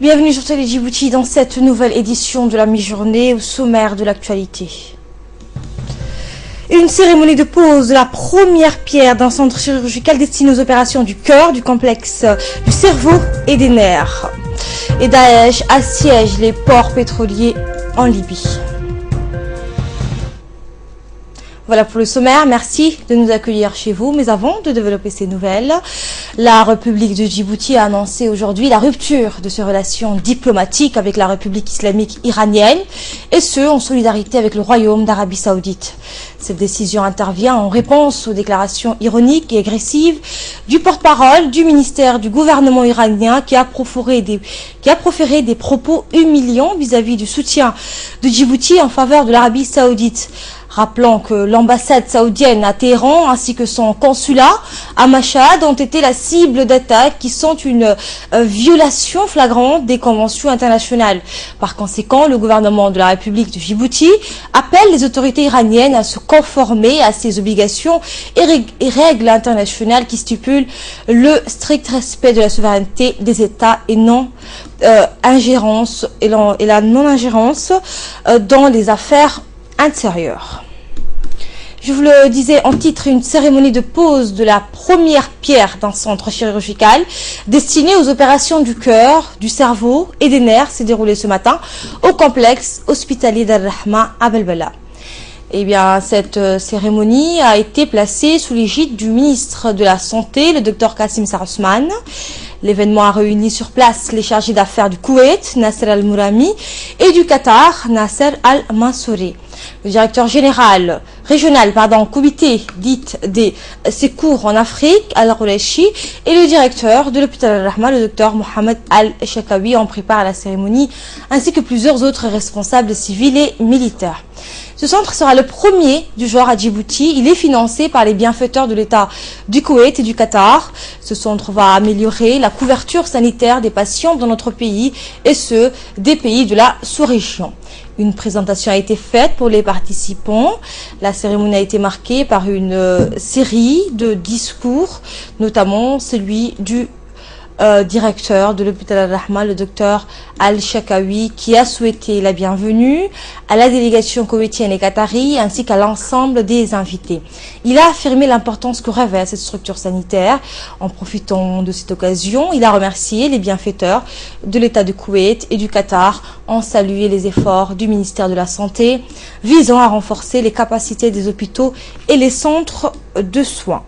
Bienvenue sur Télé Djibouti dans cette nouvelle édition de la mi-journée au sommaire de l'actualité. Une cérémonie de pose de la première pierre d'un centre chirurgical destiné aux opérations du cœur, du complexe du cerveau et des nerfs. Et Daesh assiège les ports pétroliers en Libye. Voilà pour le sommaire, merci de nous accueillir chez vous. Mais avant de développer ces nouvelles, la République de Djibouti a annoncé aujourd'hui la rupture de ses relations diplomatiques avec la République islamique iranienne, et ce, en solidarité avec le Royaume d'Arabie Saoudite. Cette décision intervient en réponse aux déclarations ironiques et agressives du porte-parole du ministère du gouvernement iranien qui a proféré des propos humiliants vis-à-vis du soutien de Djibouti en faveur de l'Arabie Saoudite. Rappelons que l'ambassade saoudienne à Téhéran ainsi que son consulat à Mashhad ont été la cible d'attaques qui sont une violation flagrante des conventions internationales. Par conséquent, le gouvernement de la République de Djibouti appelle les autorités iraniennes à se conformer à ces obligations et règles internationales qui stipulent le strict respect de la souveraineté des États et la non-ingérence dans les affaires intérieures. Je vous le disais en titre, une cérémonie de pose de la première pierre d'un centre chirurgical destiné aux opérations du cœur, du cerveau et des nerfs s'est déroulée ce matin au complexe hospitalier d'Al-Rahma à Belbela. Eh bien, cette cérémonie a été placée sous l'égide du ministre de la Santé, le Dr Kassim Sarosman. L'événement a réuni sur place les chargés d'affaires du Koweït, Nasser Al-Mourami, et du Qatar, Nasser Al-Mansouri. Le directeur général régional, comité dit des secours en Afrique, Al-Roulechi, et le directeur de l'hôpital Al-Rahma, le docteur Mohamed Al-Shakawi, en préparent la cérémonie, ainsi que plusieurs autres responsables civils et militaires. Ce centre sera le premier du genre à Djibouti. Il est financé par les bienfaiteurs de l'État du Koweït et du Qatar. Ce centre va améliorer la couverture sanitaire des patients dans notre pays et ceux des pays de la sous-région. Une présentation a été faite pour les participants. La cérémonie a été marquée par une série de discours, notamment celui du directeur de l'hôpital Al-Rahma, le docteur Al-Shakawi, qui a souhaité la bienvenue à la délégation koweïtienne et qatari ainsi qu'à l'ensemble des invités. Il a affirmé l'importance que revêt cette structure sanitaire. En profitant de cette occasion, il a remercié les bienfaiteurs de l'État de Koweït et du Qatar, en salué les efforts du ministère de la Santé visant à renforcer les capacités des hôpitaux et les centres de soins.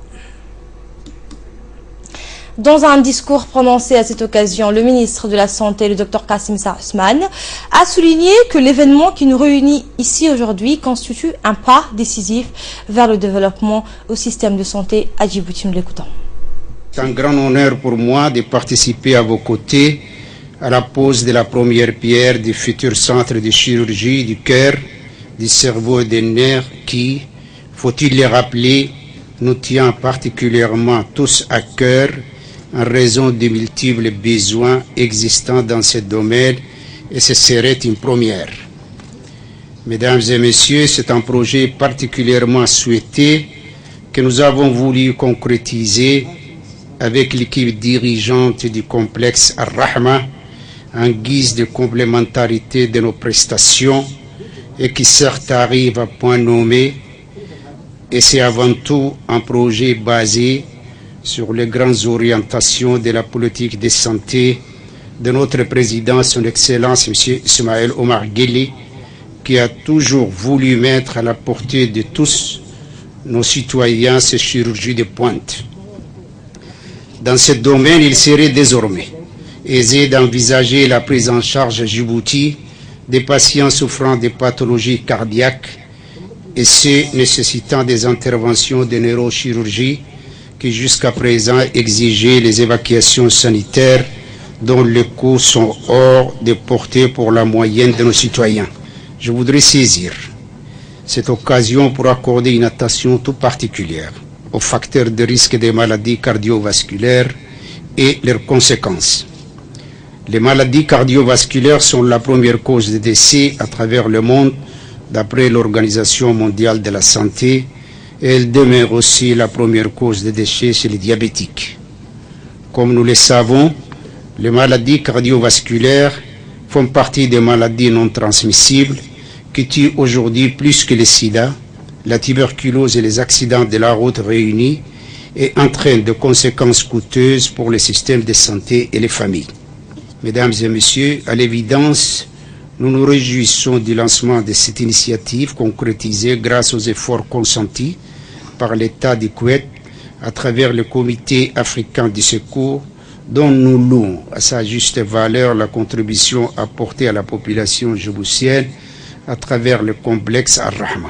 Dans un discours prononcé à cette occasion, le ministre de la Santé, le Dr Kassim Sarosman, a souligné que l'événement qui nous réunit ici aujourd'hui constitue un pas décisif vers le développement au système de santé à Djibouti. Nous l'écoutons. C'est un grand honneur pour moi de participer à vos côtés à la pose de la première pierre du futur centre de chirurgie du cœur, du cerveau et des nerfs qui, faut-il le rappeler, nous tient particulièrement tous à cœur en raison des multiples besoins existants dans ce domaine, et ce serait une première. Mesdames et messieurs, c'est un projet particulièrement souhaité que nous avons voulu concrétiser avec l'équipe dirigeante du complexe Al-Rahma en guise de complémentarité de nos prestations et qui certes arrive à point nommé, et c'est avant tout un projet basé sur les grandes orientations de la politique de santé de notre président, son Excellence M. Ismaël Omar Guelleh, qui a toujours voulu mettre à la portée de tous nos citoyens ces chirurgies de pointe. Dans ce domaine, il serait désormais aisé d'envisager la prise en charge à Djibouti des patients souffrant de pathologies cardiaques et ceux nécessitant des interventions de neurochirurgie qui jusqu'à présent exigeaient les évacuations sanitaires dont les coûts sont hors de portée pour la moyenne de nos citoyens. Je voudrais saisir cette occasion pour accorder une attention tout particulière aux facteurs de risque des maladies cardiovasculaires et leurs conséquences. Les maladies cardiovasculaires sont la première cause de décès à travers le monde d'après l'Organisation mondiale de la santé, et elle demeure aussi la première cause de décès chez les diabétiques. Comme nous le savons, Les maladies cardiovasculaires font partie des maladies non transmissibles qui tuent aujourd'hui plus que le sida, la tuberculose et les accidents de la route réunis et entraînent de conséquences coûteuses pour le système de santé et les familles. Mesdames et messieurs, à l'évidence, nous nous réjouissons du lancement de cette initiative concrétisée grâce aux efforts consentis par l'État du Koweït à travers le Comité africain du secours, dont nous louons à sa juste valeur la contribution apportée à la population djiboutienne à travers le complexe Ar-Rahma.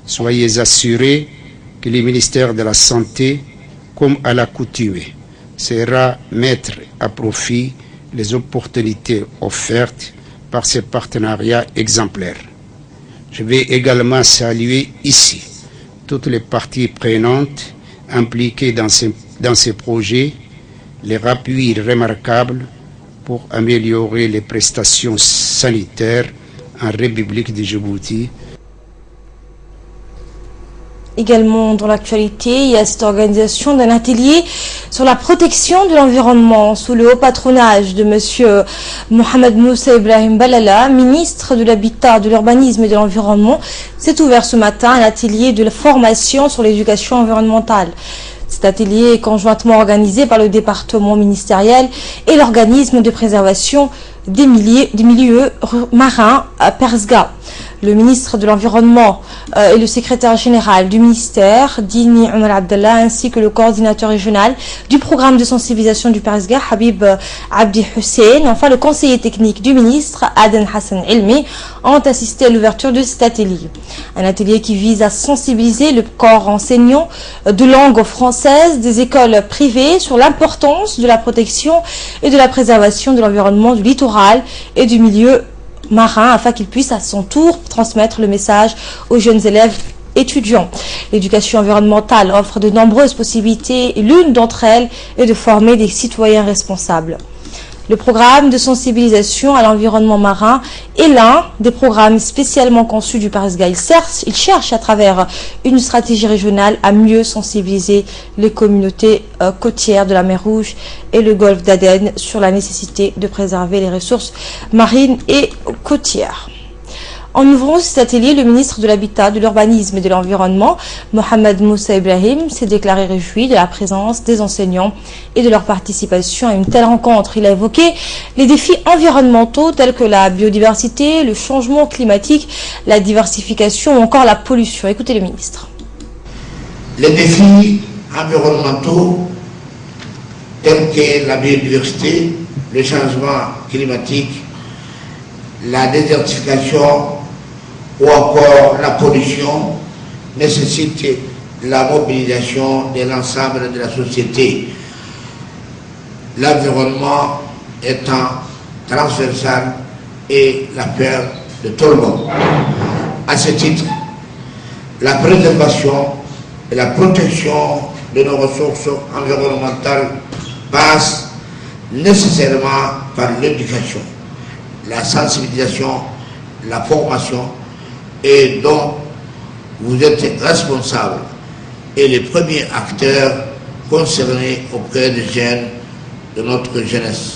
Soyez assurés que le ministère de la Santé, comme à l'accoutumée, sera mettre à profit les opportunités offertes par ces partenariats exemplaires. Je vais également saluer ici toutes les parties prenantes impliquées dans ces projets, leur appui remarquable pour améliorer les prestations sanitaires en République de Djibouti. Également dans l'actualité, il y a cette organisation d'un atelier sur la protection de l'environnement sous le haut patronage de M. Mohamed Moussa Ibrahim Balala, ministre de l'Habitat, de l'Urbanisme et de l'Environnement. S'est ouvert ce matin un atelier de la formation sur l'éducation environnementale. Cet atelier est conjointement organisé par le département ministériel et l'organisme de préservation des milieux marins à Perzga. Le ministre de l'Environnement et le secrétaire général du ministère, Dini Omar Abdallah, ainsi que le coordinateur régional du programme de sensibilisation du Perzga, Habib Abdi Hussein, enfin le conseiller technique du ministre, Aden Hassan Ilmi, ont assisté à l'ouverture de cet atelier. Un atelier qui vise à sensibiliser le corps enseignant de langue française des écoles privées sur l'importance de la protection et de la préservation de l'environnement du littoral et du milieu marin afin qu'il puisse à son tour transmettre le message aux jeunes élèves étudiants. L'éducation environnementale offre de nombreuses possibilités et l'une d'entre elles est de former des citoyens responsables. Le programme de sensibilisation à l'environnement marin est l'un des programmes spécialement conçus du Perzga. Il cherche à travers une stratégie régionale à mieux sensibiliser les communautés côtières de la mer Rouge et le golfe d'Aden sur la nécessité de préserver les ressources marines et côtières. En ouvrant cet atelier, le ministre de l'Habitat, de l'Urbanisme et de l'Environnement, Mohamed Moussa Ibrahim, s'est déclaré réjoui de la présence des enseignants et de leur participation à une telle rencontre. Il a évoqué les défis environnementaux tels que la biodiversité, le changement climatique, la diversification ou encore la pollution. Écoutez le ministre. Les défis environnementaux tels que la biodiversité, le changement climatique, la désertification ou encore la pollution nécessite la mobilisation de l'ensemble de la société. L'environnement étant transversal et l'affaire de tout le monde. À ce titre, la préservation et la protection de nos ressources environnementales passe nécessairement par l'éducation, la sensibilisation, la formation, et dont vous êtes responsables et les premiers acteurs concernés auprès des jeunes de notre jeunesse.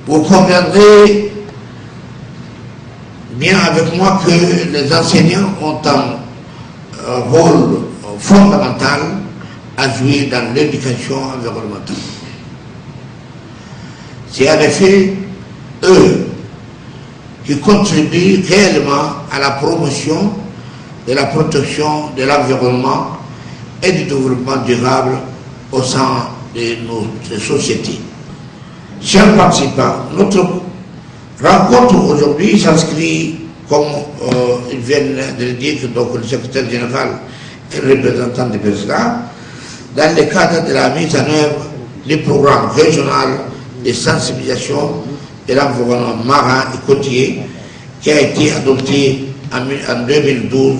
Vous conviendrez bien avec moi que les enseignants ont un rôle fondamental à jouer dans l'éducation environnementale. C'est en effet eux qui contribuent réellement à la promotion de la protection de l'environnement et du développement durable au sein de notre société. Chers participants, notre rencontre aujourd'hui s'inscrit, comme ils viennent de le dire, donc le secrétaire général et le représentant du Perzga, dans le cadre de la mise en œuvre du programme régional de sensibilisation de l'environnement marin et côtier qui a été adopté en 2012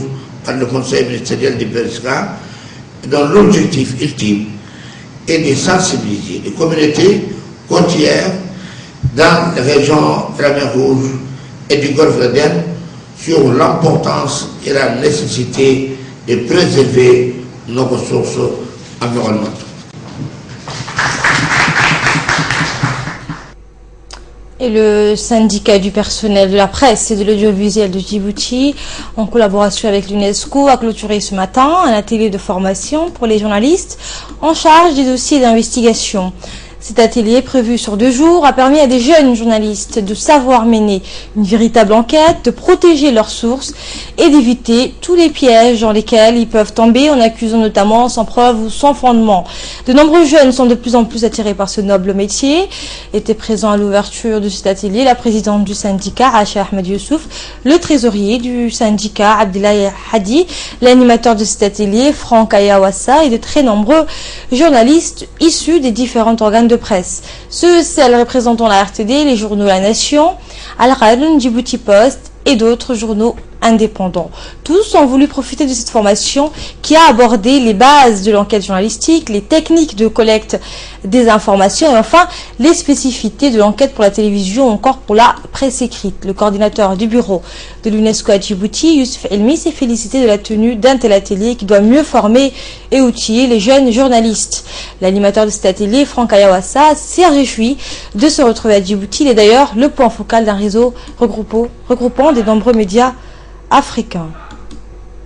par le Conseil ministériel du Perzga, dont l'objectif ultime est de sensibiliser les communautés côtières dans les régions de la mer Rouge et du golfe d'Aden sur l'importance et la nécessité de préserver nos ressources environnementales. Et le syndicat du personnel de la presse et de l'audiovisuel de Djibouti, en collaboration avec l'UNESCO, a clôturé ce matin un atelier de formation pour les journalistes en charge des dossiers d'investigation. Cet atelier, prévu sur 2 jours, a permis à des jeunes journalistes de savoir mener une véritable enquête, de protéger leurs sources et d'éviter tous les pièges dans lesquels ils peuvent tomber en accusant notamment sans preuve ou sans fondement. De nombreux jeunes sont de plus en plus attirés par ce noble métier. Était présent à l'ouverture de cet atelier la présidente du syndicat, Acha Ahmed Youssouf, le trésorier du syndicat, Abdellah Hadi, l'animateur de cet atelier, Franck Ayawassa, et de très nombreux journalistes issus des différents organes de presse. Ceux, celles représentant la RTD, les journaux La Nation, Al-Radn, Djibouti Post et d'autres journaux indépendants. Tous ont voulu profiter de cette formation qui a abordé les bases de l'enquête journalistique, les techniques de collecte des informations et enfin les spécificités de l'enquête pour la télévision ou encore pour la presse écrite. Le coordinateur du bureau de l'UNESCO à Djibouti, Youssef Elmi, s'est félicité de la tenue d'un tel atelier qui doit mieux former et outiller les jeunes journalistes. L'animateur de cet atelier, Franck Ayawassa, s'est réjoui de se retrouver à Djibouti. Il est d'ailleurs le point focal d'un réseau regroupant des nombreux médias africains.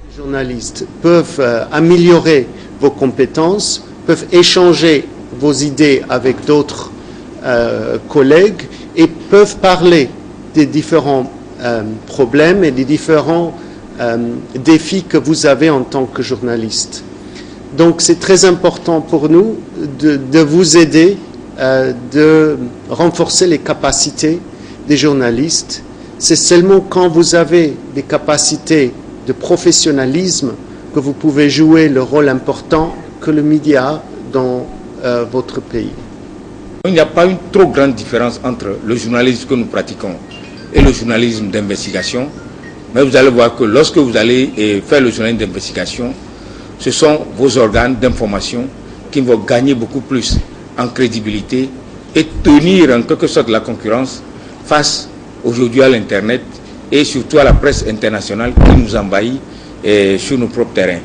Les journalistes peuvent améliorer vos compétences, peuvent échanger vos idées avec d'autres collègues et peuvent parler des différents problèmes et des différents défis que vous avez en tant que journaliste. Donc c'est très important pour nous de vous aider, de renforcer les capacités des journalistes. C'est seulement quand vous avez des capacités de professionnalisme que vous pouvez jouer le rôle important que le média a dans votre pays. Il n'y a pas une trop grande différence entre le journalisme que nous pratiquons et le journalisme d'investigation. Mais vous allez voir que lorsque vous allez faire le journalisme d'investigation, ce sont vos organes d'information qui vont gagner beaucoup plus en crédibilité et tenir en quelque sorte la concurrence face aujourd'hui à l'Internet et surtout à la presse internationale qui nous envahit sur nos propres terrains.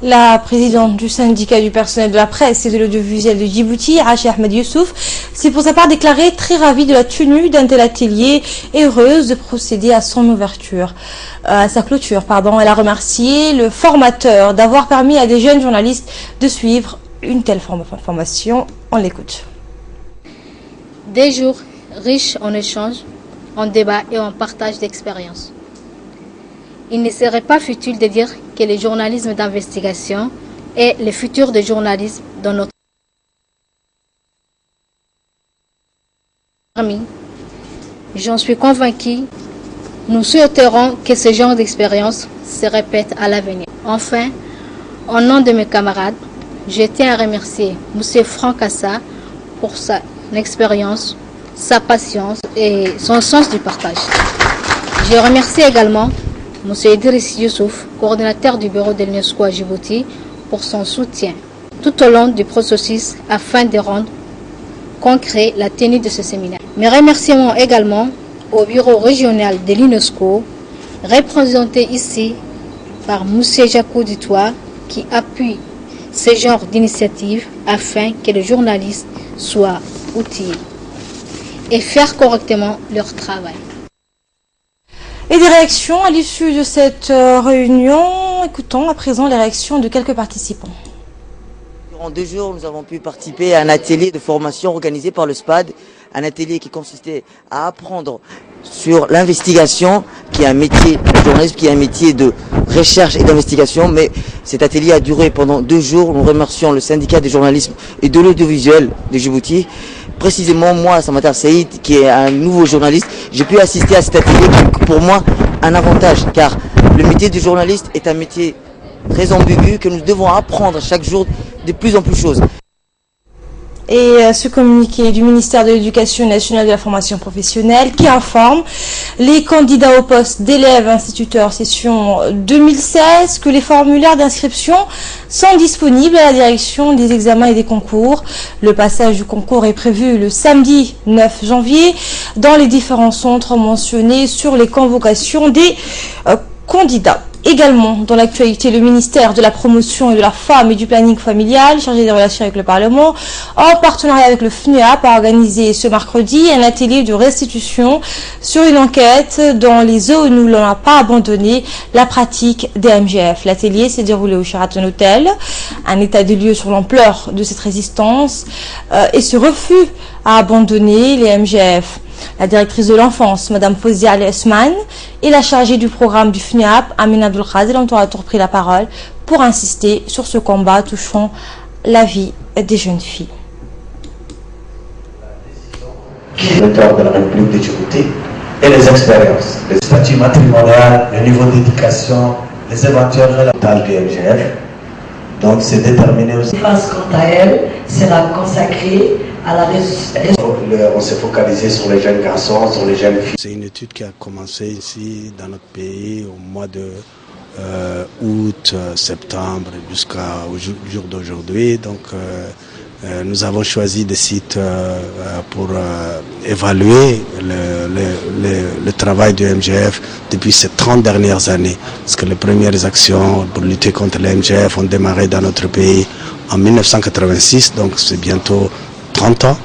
La présidente du syndicat du personnel de la presse et de l'audiovisuel de Djibouti, Acha Ahmed Youssouf, s'est pour sa part déclarée très ravie de la tenue d'un tel atelier et heureuse de procéder à son ouverture, à sa clôture. Elle a remercié le formateur d'avoir permis à des jeunes journalistes de suivre une telle formation. On l'écoute. Des jours riches en échanges, en débats et en partage d'expériences. Il ne serait pas futile de dire que le journalisme d'investigation est le futur du journalisme dans notre pays. J'en suis convaincu, nous souhaiterons que ce genre d'expérience se répète à l'avenir. Enfin, au nom de mes camarades, je tiens à remercier M. Franck Assa pour son expérience, sa patience et son sens du partage. Je remercie également M. Idriss Youssouf, coordinateur du bureau de l'UNESCO à Djibouti, pour son soutien tout au long du processus afin de rendre concret la tenue de ce séminaire. Mes remerciements également au bureau régional de l'UNESCO, représenté ici par M. Jaco Dutoit, qui appuie ce genre d'initiative afin que les journalistes soient outillés et faire correctement leur travail. Et des réactions à l'issue de cette réunion. Écoutons à présent les réactions de quelques participants. Durant 2 jours, nous avons pu participer à un atelier de formation organisé par le SPAD, un atelier qui consistait à apprendre sur l'investigation, qui est un métier de journalisme, qui est un métier de recherche et d'investigation. Mais cet atelier a duré pendant 2 jours. Nous remercions le syndicat du journalisme et de l'audiovisuel de Djibouti. Précisément, moi, Samatar Saïd, qui est un nouveau journaliste, j'ai pu assister à cet atelier qui est pour moi un avantage, car le métier de journaliste est un métier très ambigu que nous devons apprendre chaque jour de plus en plus de choses. Et ce communiqué du ministère de l'Éducation nationale et de la formation professionnelle qui informe les candidats au poste d'élèves instituteurs session 2016 que les formulaires d'inscription sont disponibles à la direction des examens et des concours. Le passage du concours est prévu le samedi 9 janvier dans les différents centres mentionnés sur les convocations des candidats. Également, dans l'actualité, le ministère de la Promotion et de la Femme et du Planning familial, chargé des relations avec le Parlement, en partenariat avec le FNUAP, a organisé ce mercredi un atelier de restitution sur une enquête dans les zones où l'on n'a pas abandonné la pratique des MGF. L'atelier s'est déroulé au Sheraton Hotel, un état des lieux sur l'ampleur de cette résistance et ce refus à abandonner les MGF. La directrice de l'enfance, Mme Fozia Al-Esman, et la chargée du programme du FNUAP, Amina Abdul Khadir, ont à tour pris la parole pour insister sur ce combat touchant la vie des jeunes filles. Le corps de la République de Djibouti et les expériences, le statut matrimonial, le niveau d'éducation, les éventuels résultats du MGF. Donc c'est déterminé aussi. L'efface, quant à elle, sera consacrée à la résistance. On s'est focalisé sur les jeunes garçons, sur les jeunes filles. C'est une étude qui a commencé ici dans notre pays au mois de août, septembre jusqu'au jour d'aujourd'hui. Donc nous avons choisi des sites pour évaluer le travail du MGF depuis ces 30 dernières années. Parce que les premières actions pour lutter contre le MGF ont démarré dans notre pays en 1986, donc c'est bientôt 30 ans.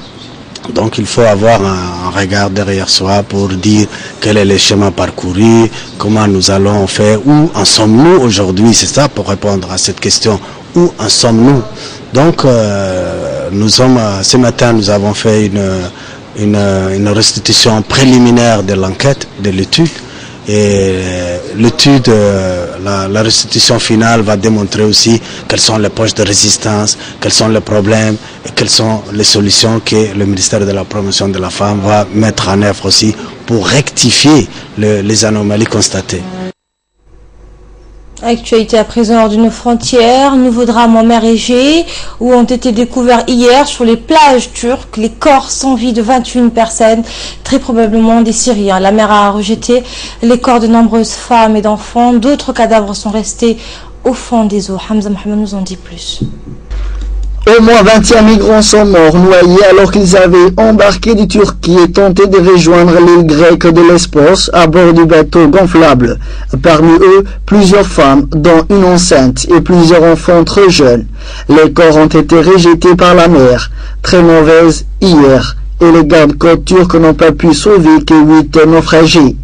Donc il faut avoir un regard derrière soi pour dire quel est le chemin parcouru, comment nous allons faire, où en sommes-nous aujourd'hui, c'est ça pour répondre à cette question, où en sommes-nous. Donc ce matin nous avons fait une restitution préliminaire de l'enquête, de l'étude. Et l'étude, la restitution finale va démontrer aussi quelles sont les poches de résistance, quels sont les problèmes et quelles sont les solutions que le ministère de la Promotion de la Femme va mettre en œuvre aussi pour rectifier les anomalies constatées. Actualité à présent hors de nos frontières, nouveau drame en mer Égée où ont été découverts hier sur les plages turques les corps sans vie de 21 personnes, très probablement des Syriens. La mer a rejeté les corps de nombreuses femmes et d'enfants. D'autres cadavres sont restés au fond des eaux. Hamza Mohamed nous en dit plus. Au moins 21 migrants sont morts noyés alors qu'ils avaient embarqué de Turquie et tenté de rejoindre l'île grecque de Lesbos à bord du bateau gonflable. Parmi eux, plusieurs femmes, dont une enceinte et plusieurs enfants très jeunes. Les corps ont été rejetés par la mer, très mauvaise hier, et les gardes-côtes turcs n'ont pas pu sauver que 8 naufragés.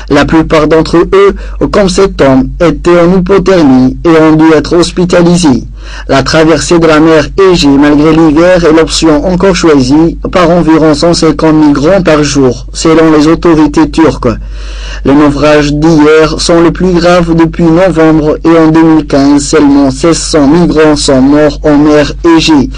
La plupart d'entre eux, comme cet homme, étaient en hypothermie et ont dû être hospitalisés. La traversée de la mer Égée malgré l'hiver est l'option encore choisie par environ 150 migrants par jour, selon les autorités turques. Les naufrages d'hier sont les plus graves depuis novembre et en 2015, seulement 1600 migrants sont morts en mer Égée.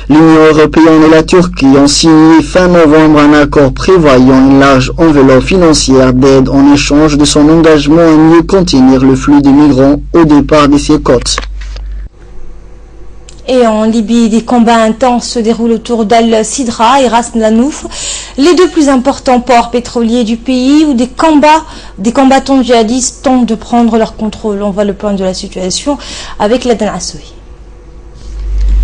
L'Union européenne et la Turquie ont signé fin novembre un accord prévoyant une large enveloppe financière d'aide en échange de son engagement à mieux contenir le flux de migrants au départ de ses côtes. Et en Libye, des combats intenses se déroulent autour d'Al-Sidra et Ras Lanouf, les deux plus importants ports pétroliers du pays où des combattants djihadistes tentent de prendre leur contrôle. On voit le point de la situation avec Ladan Assoui.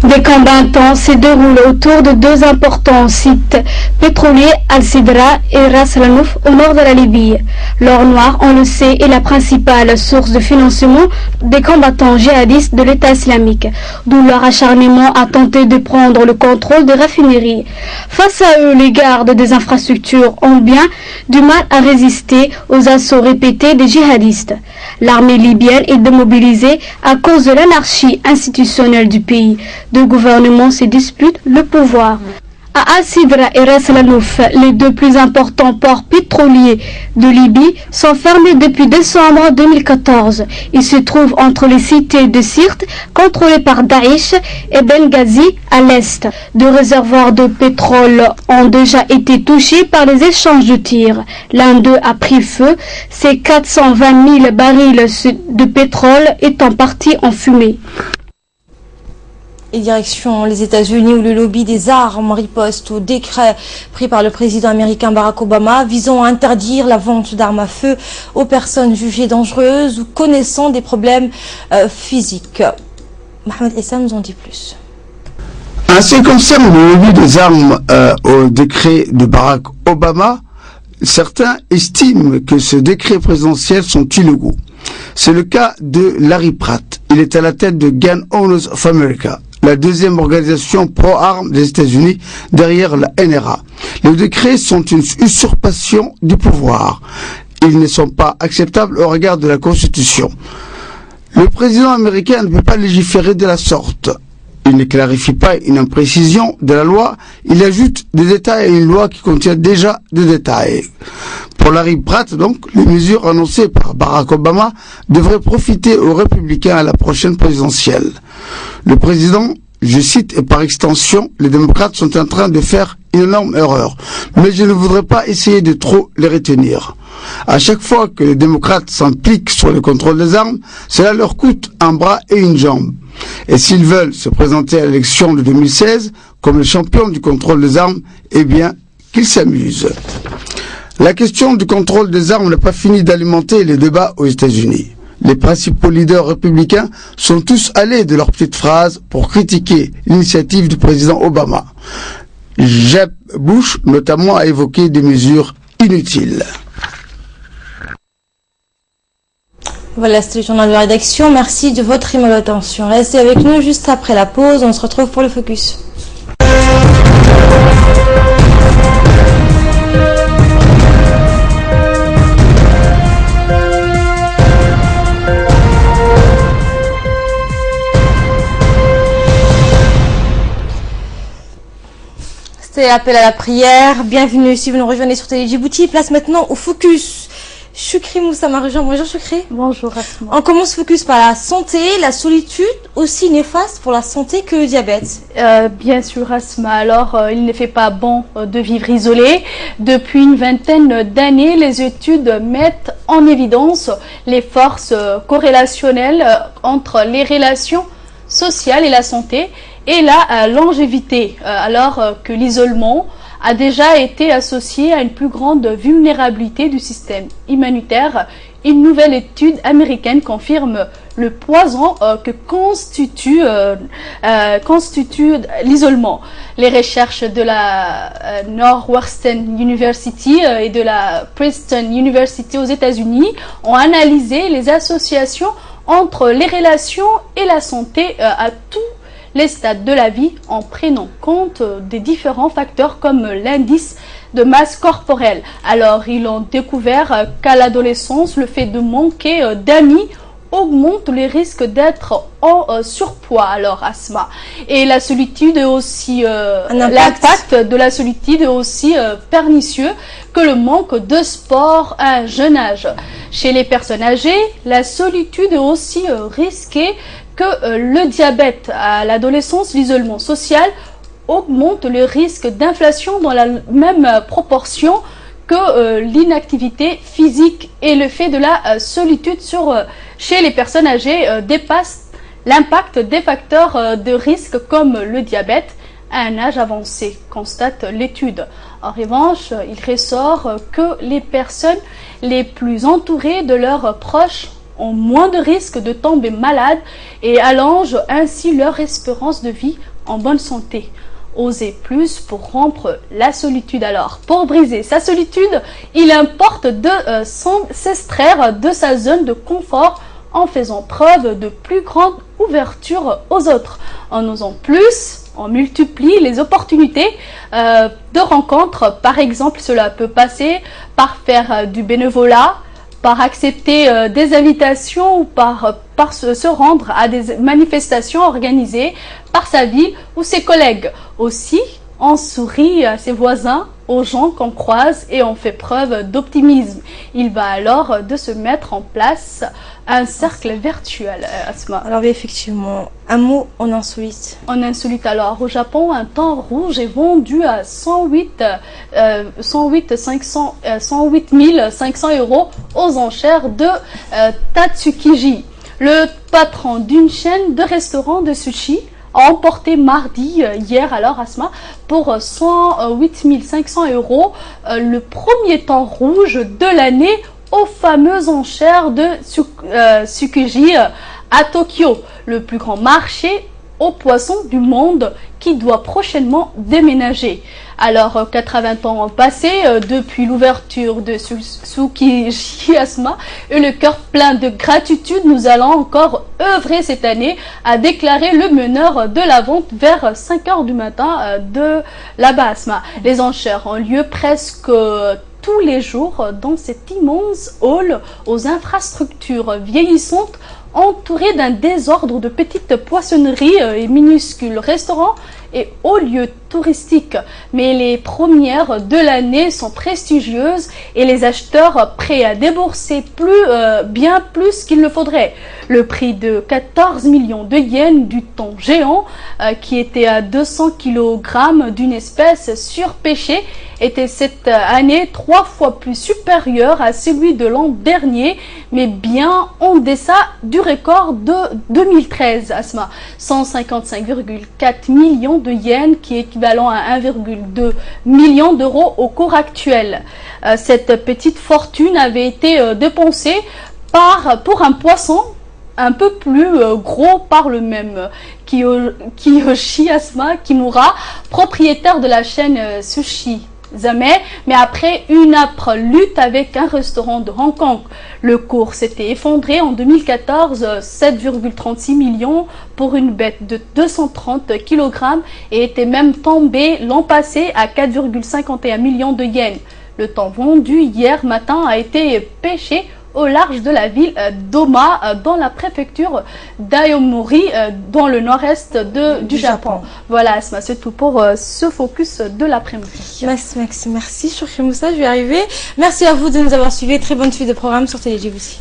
Des combats intenses se déroulent autour de deux importants sites pétroliers, Al-Sidra et Ras Lanouf au nord de la Libye. L'or noir, on le sait, est la principale source de financement des combattants djihadistes de l'État islamique, d'où leur acharnement à tenter de prendre le contrôle des raffineries. Face à eux, les gardes des infrastructures ont bien du mal à résister aux assauts répétés des djihadistes. L'armée libyenne est démobilisée à cause de l'anarchie institutionnelle du pays. Deux gouvernements se disputent le pouvoir. À Al-Sidra et Ras Lanouf, les deux plus importants ports pétroliers de Libye sont fermés depuis décembre 2014. Ils se trouvent entre les cités de Sirte, contrôlées par Daesh, et Benghazi à l'est. Deux réservoirs de pétrole ont déjà été touchés par les échanges de tirs. L'un d'eux a pris feu, ces 420 000 barils de pétrole étant partis en fumée. Et direction les États-Unis où le lobby des armes riposte au décret pris par le président américain Barack Obama visant à interdire la vente d'armes à feu aux personnes jugées dangereuses ou connaissant des problèmes physiques. Mohamed Issa nous en dit plus. En ce qui concerne le lobby des armes au décret de Barack Obama, Certains estiment que ces décrets présidentiels sont illégaux. C'est le cas de Larry Pratt. Il est à la tête de Gun Owners of America, la deuxième organisation pro-armes des États-Unis derrière la NRA. Les décrets sont une usurpation du pouvoir. Ils ne sont pas acceptables au regard de la Constitution. Le président américain ne peut pas légiférer de la sorte. Il ne clarifie pas une imprécision de la loi, il ajoute des détails à une loi qui contient déjà des détails. Pour Larry Pratt, donc, les mesures annoncées par Barack Obama devraient profiter aux républicains à la prochaine présidentielle. Le président, je cite, et par extension, les démocrates sont en train de faire une énorme erreur. Mais je ne voudrais pas essayer de trop les retenir. À chaque fois que les démocrates s'impliquent sur le contrôle des armes, cela leur coûte un bras et une jambe. Et s'ils veulent se présenter à l'élection de 2016 comme les champions du contrôle des armes, eh bien, qu'ils s'amusent. La question du contrôle des armes n'a pas fini d'alimenter les débats aux États-Unis. Les principaux leaders républicains sont tous allés de leurs petites phrases pour critiquer l'initiative du président Obama. Jeb Bush, notamment, a évoqué des mesures inutiles. Voilà, c'était le journal de rédaction. Merci de votre aimable attention. Restez avec nous juste après la pause. On se retrouve pour le focus. C'était l'appel à la prière. Bienvenue si vous nous rejoignez sur Télé Djibouti. Place maintenant au focus. Choukri Moussa Marie-Jean, bonjour Choukri. Bonjour Asma. On commence focus par la santé, la solitude, aussi néfaste pour la santé que le diabète. Bien sûr Asma, alors il ne fait pas bon de vivre isolé. Depuis une vingtaine d'années, les études mettent en évidence les forces corrélationnelles entre les relations sociales et la santé et la longévité, alors que l'isolement a déjà été associé à une plus grande vulnérabilité du système immunitaire. Une nouvelle étude américaine confirme le poison que constitue l'isolement. Les recherches de la Northwestern University et de la Princeton University aux États-Unis ont analysé les associations entre les relations et la santé à tous les stades de la vie en prenant compte des différents facteurs comme l'indice de masse corporelle. Alors, ils ont découvert qu'à l'adolescence, le fait de manquer d'amis augmente les risques d'être en surpoids, alors asthma. Et la solitude est aussi, l'impact de la solitude est aussi pernicieux que le manque de sport à un jeune âge. Chez les personnes âgées, la solitude est aussi risquée que le diabète. À l'adolescence, l'isolement social augmente le risque d'inflation dans la même proportion que l'inactivité physique, et le fait de la solitude chez les personnes âgées dépasse l'impact des facteurs de risque comme le diabète à un âge avancé, constate l'étude. En revanche, il ressort que les personnes les plus entourées de leurs proches ont moins de risques de tomber malades et allongent ainsi leur espérance de vie en bonne santé. Oser plus pour rompre la solitude. Alors, pour briser sa solitude, il importe de s'extraire de sa zone de confort en faisant preuve de plus grande ouverture aux autres. En osant plus, on multiplie les opportunités de rencontres. Par exemple, cela peut passer par faire du bénévolat, par accepter des invitations ou par se rendre à des manifestations organisées par sa ville ou ses collègues. Aussi, on sourit à ses voisins, aux gens qu'on croise et on fait preuve d'optimisme. Il va alors de se mettre en place un cercle virtuel, Asma. Alors oui, effectivement, un mot en insolite. En insolite, alors au Japon, un thon rouge est vendu à 108 500 € aux enchères de Tatsukiji. Le patron d'une chaîne de restaurants de sushi a emporté mardi, hier alors Asma, pour 108 500 € le premier thon rouge de l'année aux fameuses enchères de Tsukiji à Tokyo, le plus grand marché aux poissons du monde qui doit prochainement déménager. Alors, 80 ans ont passé depuis l'ouverture de Souki Chiasma et le cœur plein de gratitude, nous allons encore œuvrer cette année à déclarer le meneur de la vente vers 5 h du matin de la Basma. Les enchères ont lieu presque tous les jours dans cet immense hall aux infrastructures vieillissantes, entouré d'un désordre de petites poissonneries et minuscules restaurants et hauts lieux touristiques. Mais les premières de l'année sont prestigieuses et les acheteurs prêts à débourser bien plus qu'il ne faudrait. Le prix de 14 millions de yens du thon géant, qui était à 200 kg d'une espèce surpêchée, était cette année 3 fois plus supérieur à celui de l'an dernier, mais bien en deçà du record de 2013, Asma. 155,4 millions de yens, qui est équivalent à 1,2 million d'euros au cours actuel. Cette petite fortune avait été dépensée pour un poisson un peu plus gros par le même Kiyoshi Asma Kimura, propriétaire de la chaîne Sushi Zame, mais après une âpre lutte avec un restaurant de Hong Kong. Le cours s'était effondré en 2014, 7,36 millions pour une bête de 230 kg et était même tombé l'an passé à 4,51 millions de yens. Le thon vendu hier matin a été pêché au large de la ville d'Oma, dans la préfecture d'Aomori, dans le nord-est du Japon. Voilà, Asma, c'est tout pour ce focus de l'après-midi. Merci, Choukri Moussa, je vais arriver. Merci à vous de nous avoir suivis. Très bonne suite de programme sur Télé Djibouti.